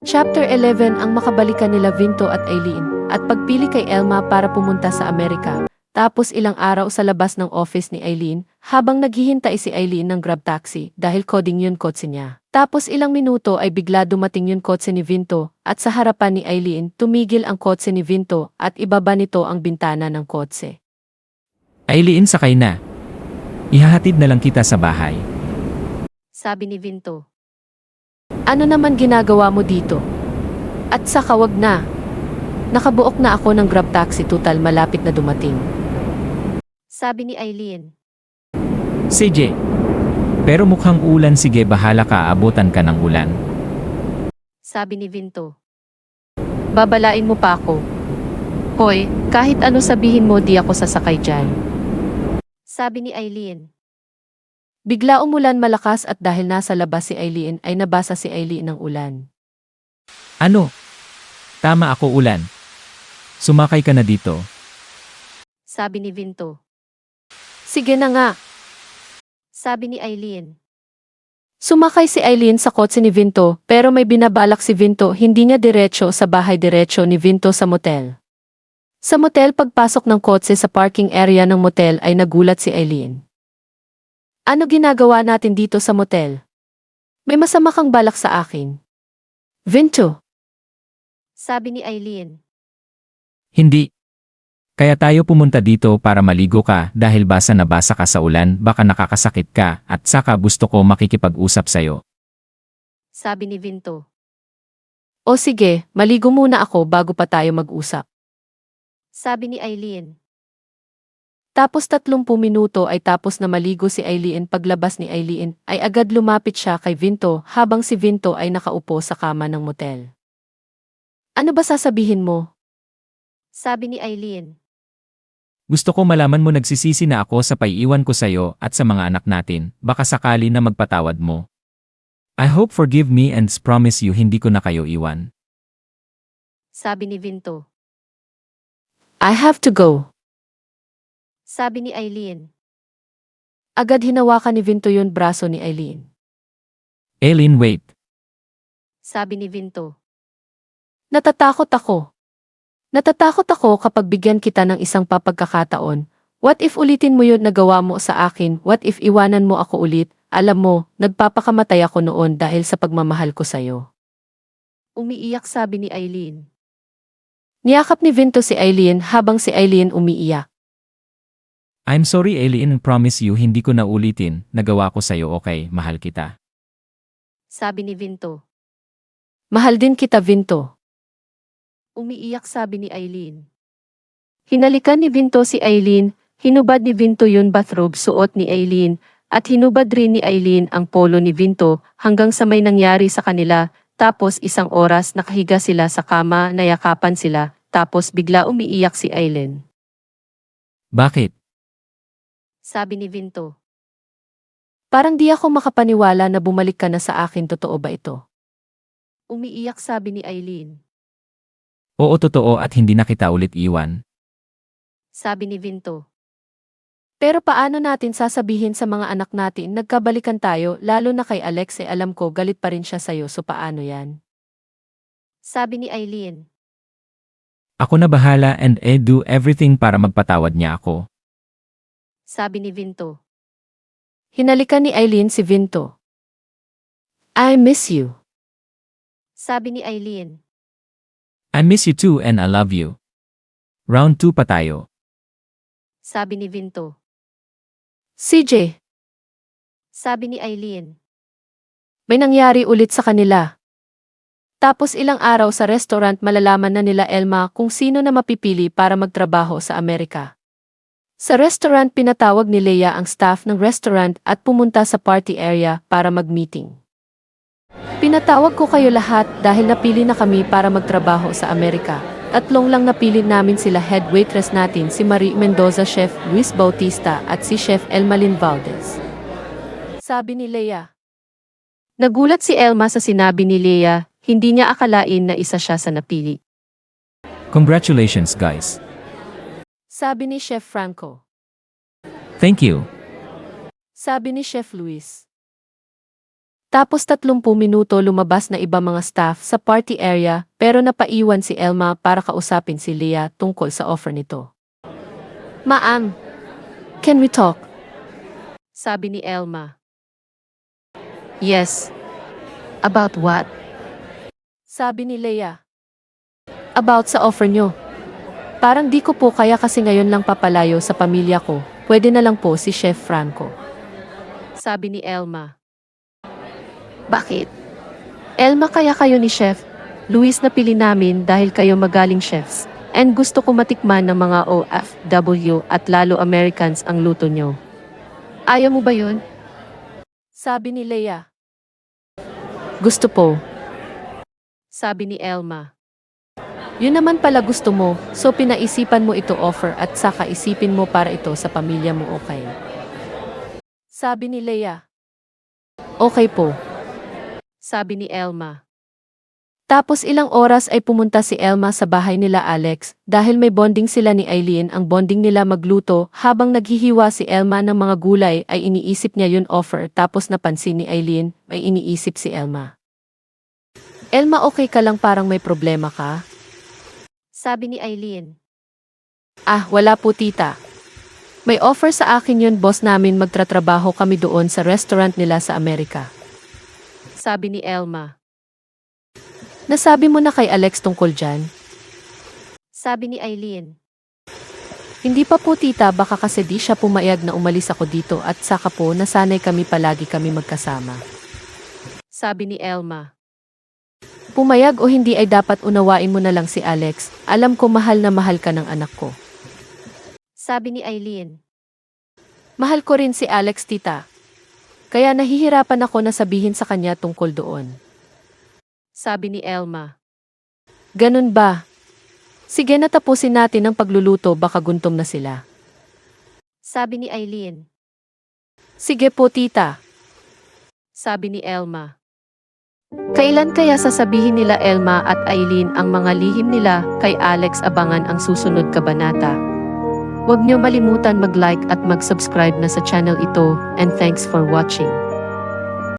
Chapter 11 ang makabalikan nila Vinto at Eileen, at pagpili kay Elma para pumunta sa Amerika. Tapos ilang araw sa labas ng office ni Eileen, habang naghihintay si Eileen ng grab taxi dahil coding yun kotse niya. Tapos ilang minuto ay bigla dumating yun kotse ni Vinto, at sa harapan ni Eileen tumigil ang kotse ni Vinto at ibaba nito ang bintana ng kotse. Eileen, sakay na. Ihahatid na lang kita sa bahay. Sabi ni Vinto. Ano naman ginagawa mo dito? At saka wag na. Nakabuok na ako ng grab taxi, tutal malapit na dumating. Sabi ni Eileen. CJ. Pero mukhang ulan, sige bahala ka, abutan ka ng ulan. Sabi ni Vinto. Babalain mo pa ako. Hoy, kahit ano sabihin mo di ako sasakay dyan. Sabi ni Eileen. Bigla umulan malakas at dahil nasa labas si Eileen ay nabasa si Eileen ng ulan. Ano? Tama ako, ulan. Sumakay ka na dito. Sabi ni Vinto. Sige na nga. Sabi ni Eileen. Sumakay si Eileen sa kotse ni Vinto pero may binabalak si Vinto, hindi niya diretso sa bahay, diretso ni Vinto sa motel. Sa motel, pagpasok ng kotse sa parking area ng motel ay nagulat si Eileen. Ano ginagawa natin dito sa motel? May masama kang balak sa akin. Vinto. Sabi ni Eileen. Hindi. Kaya tayo pumunta dito para maligo ka dahil basa na basa ka sa ulan, baka nakakasakit ka at saka gusto ko makikipag-usap sa'yo. Sabi ni Vinto. O sige, maligo muna ako bago pa tayo mag-usap. Sabi ni Eileen. Tapos 30 minuto ay tapos na maligo si Eileen. Paglabas ni Eileen ay agad lumapit siya kay Vinto habang si Vinto ay nakaupo sa kama ng motel. Ano ba sasabihin mo? Sabi ni Eileen. Gusto ko malaman mo nagsisisi na ako sa paiiwan ko sa'yo at sa mga anak natin, baka sakali na magpatawad mo. I hope forgive me and promise you hindi ko na kayo iwan. Sabi ni Vinto. I have to go. Sabi ni Eileen. Agad hinawakan ni Vinto yun braso ni Eileen. Eileen, wait. Sabi ni Vinto. Natatakot ako. Natatakot ako kapag bigyan kita ng isang papagkakataon. What if ulitin mo yun nagawa mo sa akin? What if iwanan mo ako ulit? Alam mo, nagpapakamatay ako noon dahil sa pagmamahal ko sa'yo. Umiiyak, sabi ni Eileen. Niyakap ni Vinto si Eileen habang si Eileen umiiyak. I'm sorry Eileen, promise you hindi ko na ulitin, nagawa ko sa'yo, okay, mahal kita. Sabi ni Vinto. Mahal din kita, Vinto. Umiiyak, sabi ni Eileen. Hinalikan ni Vinto si Eileen, hinubad ni Vinto yun bathrobe suot ni Eileen, at hinubad rin ni Eileen ang polo ni Vinto hanggang sa may nangyari sa kanila, tapos 1 oras nakahiga sila sa kama, nayakapan sila, tapos bigla umiiyak si Eileen. Bakit? Sabi ni Vinto. Parang di ako makapaniwala na bumalik ka na sa akin, totoo ba ito? Umiiyak, sabi ni Eileen. Oo, totoo at hindi na kita ulit iwan. Sabi ni Vinto. Pero paano natin sasabihin sa mga anak natin nagkabalikan tayo, lalo na kay Alex, alam ko galit pa rin siya sa'yo, so paano yan? Sabi ni Eileen. Ako na bahala and I do everything para magpatawad niya ako. Sabi ni Vinto. Hinalikan ni Eileen si Vinto. I miss you. Sabi ni Eileen. I miss you too and I love you. Round 2 pa tayo. Sabi ni Vinto. CJ. Sabi ni Eileen. May nangyari ulit sa kanila. Tapos ilang araw sa restaurant malalaman na nila Elma kung sino na mapipili para magtrabaho sa Amerika. Sa restaurant pinatawag ni Leia ang staff ng restaurant at pumunta sa party area para mag-meeting. Pinatawag ko kayo lahat dahil napili na kami para magtrabaho sa Amerika. 3 lang napili namin, sila head waitress natin si Marie Mendoza, Chef Luis Bautista at si Chef Elmalyn Valdez. Sabi ni Leia. Nagulat si Elma sa sinabi ni Leia, hindi niya akalain na isa siya sa napili. Congratulations guys. Sabi ni Chef Franco. Thank you. Sabi ni Chef Luis. Tapos 30 minuto lumabas na iba mga staff sa party area pero napaiwan si Elma para kausapin si Leah tungkol sa offer nito. Ma'am, can we talk? Sabi ni Elma. Yes. About what? Sabi ni Leah. About sa offer nyo. Parang di ko po kaya kasi ngayon lang papalayo sa pamilya ko. Pwede na lang po si Chef Franco. Sabi ni Elma. Bakit? Elma, kaya kayo ni Chef Luis napili namin dahil kayo magaling chefs. And gusto ko matikman ng mga OFW at lalo Americans ang luto nyo. Ayaw mo ba yun? Sabi ni Leah. Gusto po. Sabi ni Elma. Yun naman pala gusto mo, so pinaisipan mo ito offer at saka isipin mo para ito sa pamilya mo, okay? Sabi ni Leah. Okay po. Sabi ni Elma. Tapos ilang oras ay pumunta si Elma sa bahay nila Alex dahil may bonding sila ni Eileen. Ang bonding nila magluto habang naghihiwa si Elma ng mga gulay ay iniisip niya yun offer tapos napansin ni Eileen ay iniisip si Elma. Elma, okay ka lang, parang may problema ka? Sabi ni Eileen. Ah, wala po tita. May offer sa akin yun, boss namin, magtratrabaho kami doon sa restaurant nila sa Amerika. Sabi ni Elma. Nasabi mo na kay Alex tungkol dyan? Sabi ni Eileen. Hindi pa po tita, baka kasi di siya pumayag na umalis ako dito at saka po nasanay kami palagi kami magkasama. Sabi ni Elma. Pumayag o hindi ay dapat unawain mo na lang si Alex. Alam ko mahal na mahal ka ng anak ko. Sabi ni Eileen. Mahal ko rin si Alex, tita. Kaya nahihirapan ako na sabihin sa kanya tungkol doon. Sabi ni Elma. Ganun ba? Sige, natapusin natin ang pagluluto, baka gutom na sila. Sabi ni Eileen. Sige po tita. Sabi ni Elma. Kailan kaya sasabihin nila Elma at Eileen ang mga lihim nila kay Alex? Abangan ang susunod kabanata. Huwag niyo malimutan mag-like at mag-subscribe na sa channel ito, and thanks for watching.